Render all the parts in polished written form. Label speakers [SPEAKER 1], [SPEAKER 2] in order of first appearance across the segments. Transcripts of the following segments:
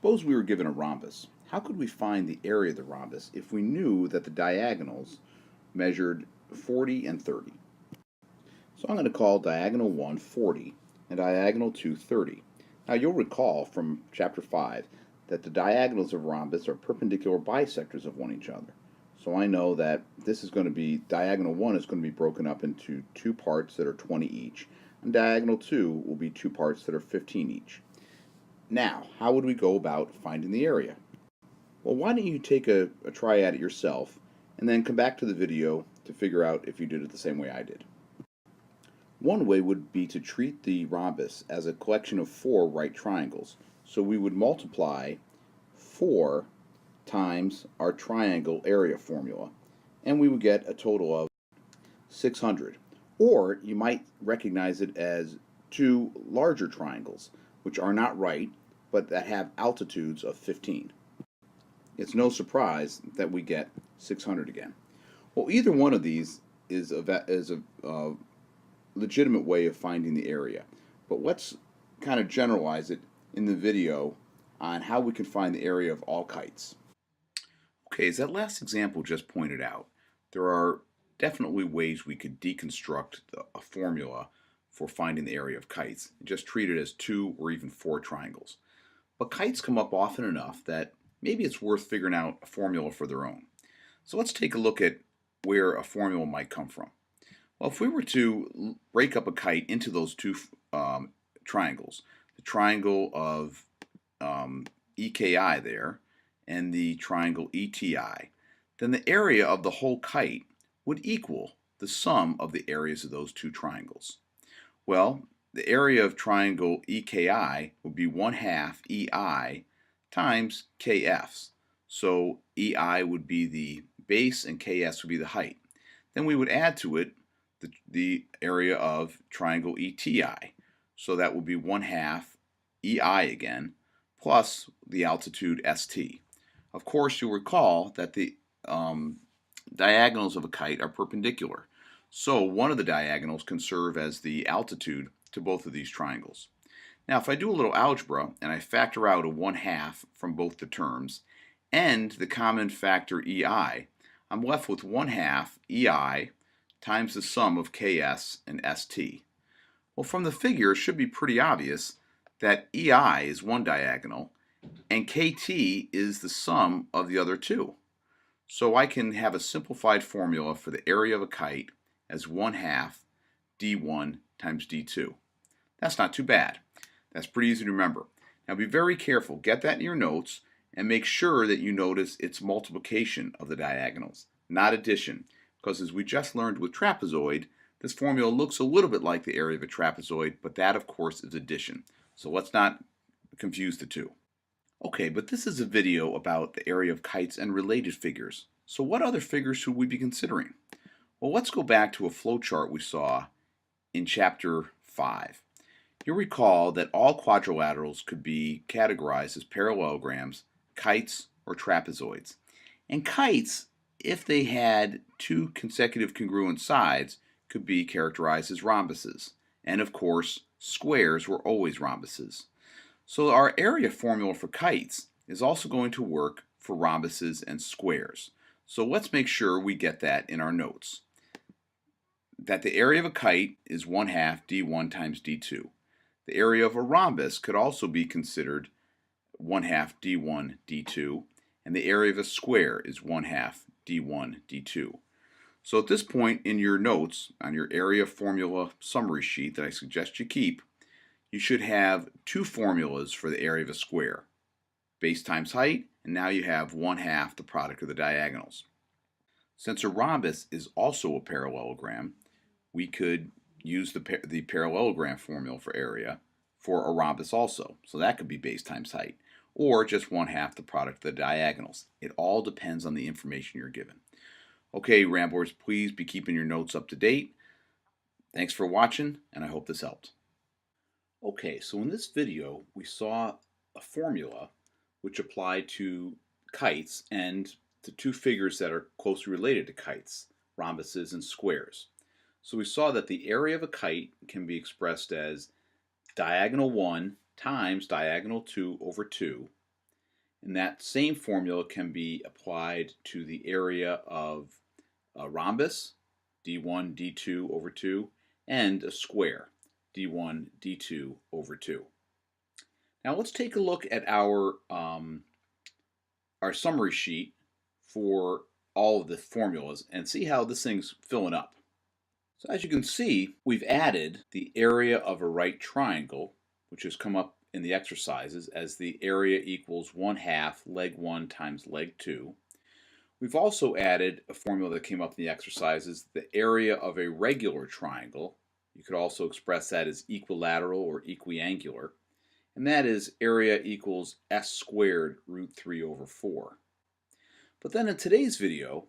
[SPEAKER 1] Suppose we were given a rhombus. How could we find the area of the rhombus if we knew that the diagonals measured 40 and 30? So I'm going to call diagonal 1 40 and diagonal 2 30. Now you'll recall from chapter 5 that the diagonals of a rhombus are perpendicular bisectors of one another. So I know that this is going to be, diagonal 1 is going to be broken up into two parts that are 20 each, and diagonal 2 will be two parts that are 15 each. Now, how would we go about finding the area? Well, why don't you take a try at it yourself and then come back to the video to figure out if you did it the same way I did. One way would be to treat the rhombus as a collection of four right triangles. So we would multiply 4 times our triangle area formula, and we would get a total of 600. Or you might recognize it as two larger triangles, which are not right, but that have altitudes of 15. It's no surprise that we get 600 again. Well, either one of these is a legitimate way of finding the area, but let's kind of generalize it in the video on how we can find the area of all kites. Okay, as that last example just pointed out, there are definitely ways we could deconstruct a formula for finding the area of kites and just treat it as 2 or even 4 triangles. But kites come up often enough that maybe it's worth figuring out a formula for their own. So let's take a look at where a formula might come from. Well, if we were to break up a kite into those two triangles, the triangle of EKI there and the triangle ETI, then the area of the whole kite would equal the sum of the areas of those two triangles. Well, the area of triangle EKI would be 1/2 EI times KFs. So EI would be the base and KS would be the height. Then we would add to it the area of triangle ETI. So that would be 1/2 EI again, plus the altitude ST. Of course, you'll recall that the diagonals of a kite are perpendicular. So one of the diagonals can serve as the altitude to both of these triangles. Now, if I do a little algebra and I factor out a 1/2 from both the terms and the common factor EI, I'm left with 1/2 EI times the sum of KS and ST. Well, from the figure, it should be pretty obvious that EI is one diagonal and KT is the sum of the other two. So I can have a simplified formula for the area of a kite as 1/2 D1 times D2. That's not too bad. That's pretty easy to remember. Now be very careful. Get that in your notes and make sure that you notice it's multiplication of the diagonals, not addition, because as we just learned with trapezoid, this formula looks a little bit like the area of a trapezoid, but that of course is addition. So let's not confuse the two. Okay, but this is a video about the area of kites and related figures. So what other figures should we be considering? Well, let's go back to a flowchart we saw in chapter 5. You'll recall that all quadrilaterals could be categorized as parallelograms, kites, or trapezoids. And kites, if they had two consecutive congruent sides, could be characterized as rhombuses. And of course, squares were always rhombuses. So our area formula for kites is also going to work for rhombuses and squares. So let's make sure we get that in our notes. That the area of a kite is 1/2 D1 times D2. The area of a rhombus could also be considered 1/2 D1 D2, and the area of a square is 1/2 D1 D2. So at this point in your notes, on your area formula summary sheet that I suggest you keep, you should have two formulas for the area of a square. Base times height, and now you have 1/2 the product of the diagonals. Since a rhombus is also a parallelogram, we could use the parallelogram formula for area for a rhombus also. So that could be base times height, or just 1/2 the product of the diagonals. It all depends on the information you're given. Okay, Ramblers, please be keeping your notes up to date. Thanks for watching, and I hope this helped. Okay, so in this video, we saw a formula which applied to kites and to two figures that are closely related to kites, rhombuses and squares. So we saw that the area of a kite can be expressed as diagonal 1 times diagonal 2 over 2 And that same formula can be applied to the area of a rhombus, d1, d2 over 2, and a square, d1, d2 over 2. Now let's take a look at our summary sheet for all of the formulas and see how this thing's filling up. So as you can see, we've added the area of a right triangle, which has come up in the exercises as the area equals 1/2 leg 1 times leg 2. We've also added a formula that came up in the exercises, the area of a regular triangle. You could also express that as equilateral or equiangular. And that is area equals s squared root 3 over 4. But then in today's video,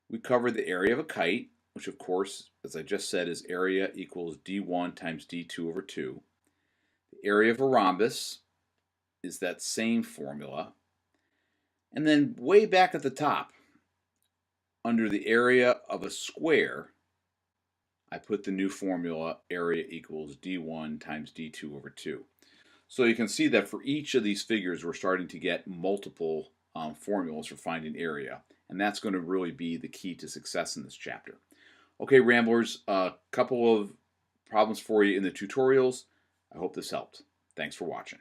[SPEAKER 1] we covered the area of a kite, which of course, as I just said, is area equals d1 times d2 over 2. The area of a rhombus is that same formula. And then way back at the top, under the area of a square, I put the new formula, area equals d1 times d2 over 2. So you can see that for each of these figures, we're starting to get multiple formulas for finding area. And that's going to really be the key to success in this chapter. Okay, Ramblers, a couple of problems for you in the tutorials. I hope this helped. Thanks for watching.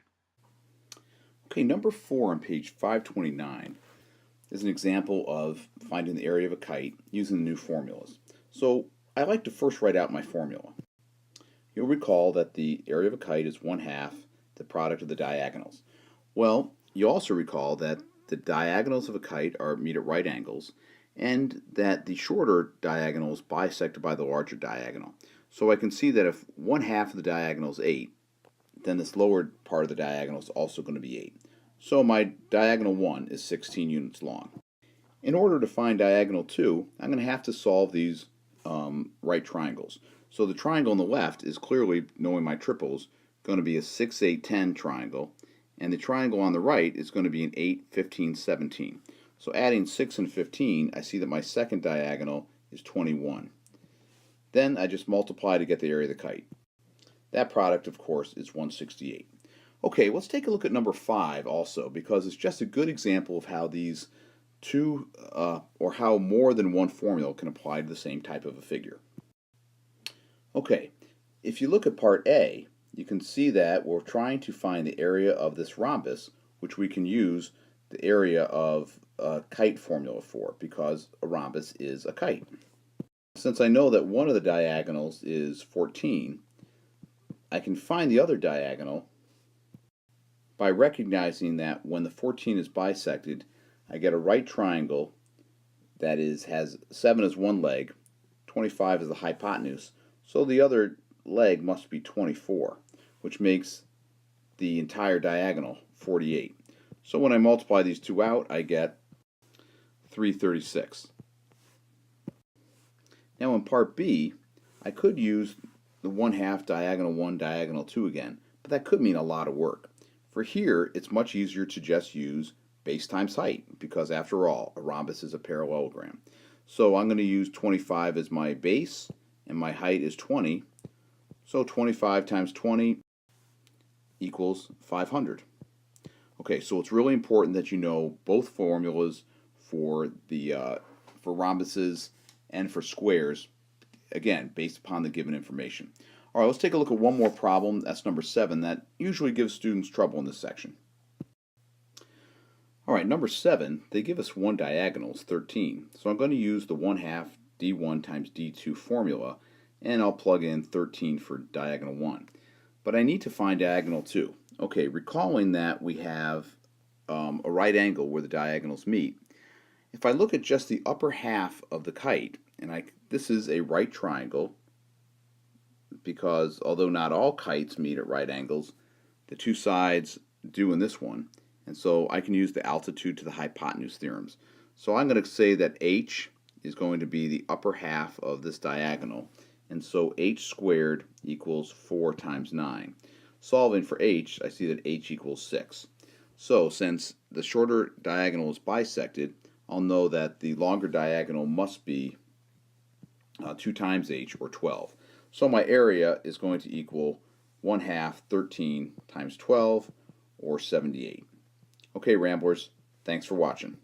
[SPEAKER 1] Okay, number 4 on page 529 is an example of finding the area of a kite using the new formulas. So I like to first write out my formula. You'll recall that the area of a kite is 1/2 the product of the diagonals. Well, you also recall that the diagonals of a kite meet at right angles, and that the shorter diagonal is bisected by the larger diagonal. So I can see that if 1/2 of the diagonal is 8, then this lower part of the diagonal is also going to be 8. So my diagonal 1 is 16 units long. In order to find diagonal 2, I'm going to have to solve these right triangles. So the triangle on the left is clearly, knowing my triples, going to be a 6, 8, 10 triangle, and the triangle on the right is going to be an 8, 15, 17. So adding 6 and 15, I see that my second diagonal is 21. Then I just multiply to get the area of the kite. That product, of course, is 168. Okay, let's take a look at number 5 also, because it's just a good example of how these two, or how more than one formula can apply to the same type of a figure. Okay, if you look at part A, you can see that we're trying to find the area of this rhombus, which we can use the area of a kite formula for, because a rhombus is a kite. Since I know that one of the diagonals is 14, I can find the other diagonal by recognizing that when the 14 is bisected, I get a right triangle that has 7 as one leg, 25 as the hypotenuse, so the other leg must be 24, which makes the entire diagonal 48. So when I multiply these two out, I get 336. Now in part B, I could use the 1/2 diagonal 1, diagonal 2 again, but that could mean a lot of work. For here, it's much easier to just use base times height, because after all, a rhombus is a parallelogram. So I'm going to use 25 as my base, and my height is 20. So 25 times 20 equals 500. Okay, so it's really important that you know both formulas for for rhombuses and for squares, again, based upon the given information. All right, let's take a look at one more problem. That's number 7. That usually gives students trouble in this section. All right, number 7, they give us one diagonal, it's 13. So I'm going to use the 1/2 d1 times d2 formula, and I'll plug in 13 for diagonal 1. But I need to find diagonal 2. Okay, recalling that we have a right angle where the diagonals meet, if I look at just the upper half of the kite, and this is a right triangle, because although not all kites meet at right angles, the two sides do in this one, and so I can use the altitude to the hypotenuse theorems. So I'm going to say that h is going to be the upper half of this diagonal, and so h squared equals 4 times 9. Solving for h, I see that h equals 6. So since the shorter diagonal is bisected, I'll know that the longer diagonal must be 2 times h, or 12. So my area is going to equal 1/2 13 times 12, or 78. Okay, Ramblers, thanks for watching.